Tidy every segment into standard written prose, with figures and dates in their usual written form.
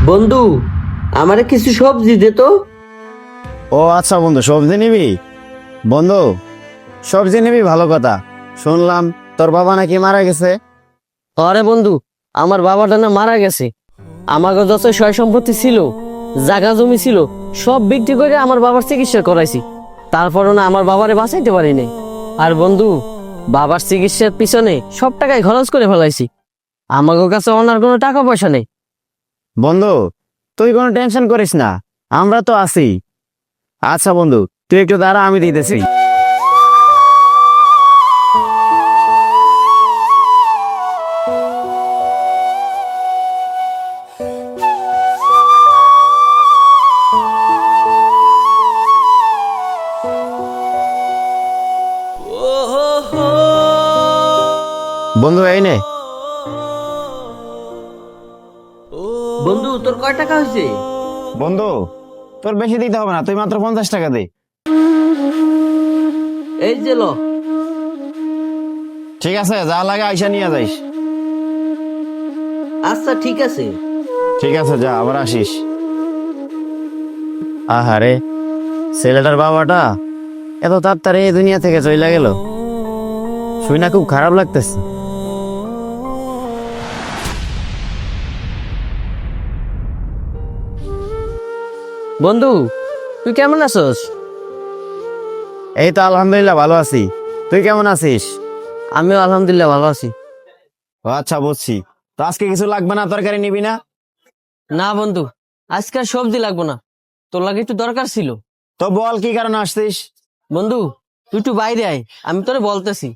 বন্ধু, আমারে কিছু সবজি দে তো। ও আচ্ছা বন্ধু, সবজি নিবি? বন্ধু, সবজি নিবি ভালো কথা। শুনলাম তোর বাবা নাকি মারা গেছে। আরে বন্ধু, আমার বাবাটা না মারা গেছে। আমাকে যত সয় সম্পত্তি ছিল, জায়গা জমি ছিল, সব বিক্রি করে আমার বাবার চিকিৎসা করাইছি। তারপরও না আমার বাবারে বাঁচাইতে পারিনি। আর বন্ধু, বাবার চিকিৎসার পিছনে সব টাকায় খরচ করে ফেলাইছি। আমাকে কাছে ওনার কোনো টাকা পয়সা নেই। বন্ধু, তুই কোনো টেনশন করিস না, আমরা তো আছি। আচ্ছা বন্ধু, তুই একটু দাঁড়া, আমি দিতেছি। বন্ধু এই নে। বন্ধু, তোর কয় টাকা হয়েছে? বন্ধু, তোর বেশি দিতে হবে না, তুই মাত্র 50 টাকা দে। এই যে লো। ঠিক আছে, যা লাগে আইসা নিয়ে যাইস। আচ্ছা ঠিক আছে। ঠিক আছে, যা, আবার আসিস। আহারে, ছেলেটার বাবাটা এত তাড়াতাড়ি এই দুনিয়া থেকে চলে গেল, শুই না খুব খারাপ লাগতেছে। বন্ধু, তুই কেমন আছোস? এই তো আলহামদুলিল্লাহ ভালো আছি। তুই কেমন আছিস? আমিও আলহামদুলিল্লাহ ভালো আছি। ও আচ্ছা, বুঝছি। তো আজকে কিছু লাগবে না? তরকারি নিবি না? না বন্ধু, আজকে আর সবজি লাগবো না। তোর লাগে একটু দরকার ছিল। তো বল, কি কারণে আসছিস? বন্ধু, তুই একটু বাইরে আয়, আমি তোরে বলতেছি।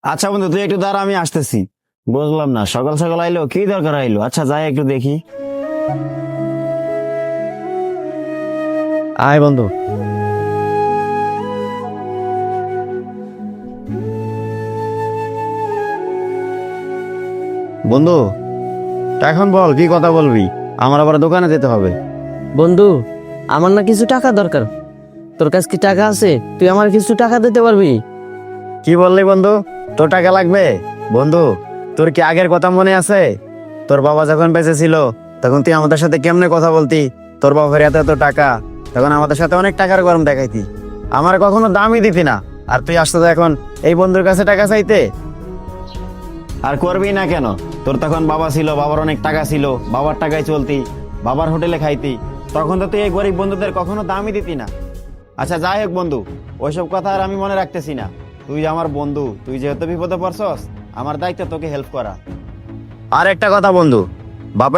আচ্ছা বন্ধু, তুই একটু দাঁড়া, আমি আসতেছি। বুঝলাম না, সকাল সকাল আইলো, কি দরকার আইলো? আচ্ছা যাই একটু দেখি। আয় বন্ধু। বন্ধু, এখন বল, কি কথা বলবি? আমার আবার দোকানে যেতে হবে। বন্ধু, আমার না কিছু টাকা দরকার। তোর কাছে কি টাকা আছে? তুই আমার কিছু টাকা দিতে পারবি? কি বললি বন্ধু, তোর টাকা লাগবে? বন্ধু, তোর কি আগের কথা মনে আছে? তোর বাবা যখন বেঁচে ছিল, তখন তুই আমাদের সাথে কেমনে কথা বলতি? তোর বাবার এত এত টাকা, তখন আমাদের সাথে অনেক টাকার গরম দেখাইতি, আমার কখনো দামই দিতি না। আর তুই আসতে এখন এই বন্ধুর কাছে টাকা চাইতে? আর করবি না কেন? তোর তখন বাবা ছিল, বাবার অনেক টাকা ছিল, বাবার টাকায় চলতি, বাবার হোটেলে খাইতি, তখন তো তুই এই গরিব বন্ধুদের কখনো দামই দিতি না। আচ্ছা যাই হোক বন্ধু, ওইসব কথা আর আমি মনে রাখতেছি না। তুই আমার বন্ধু, তুই যেহেতু বিপদে পড়ছস, আমার দায়িত্ব তোকে হেল্প করা। আর একটা কথা বন্ধু, বাপের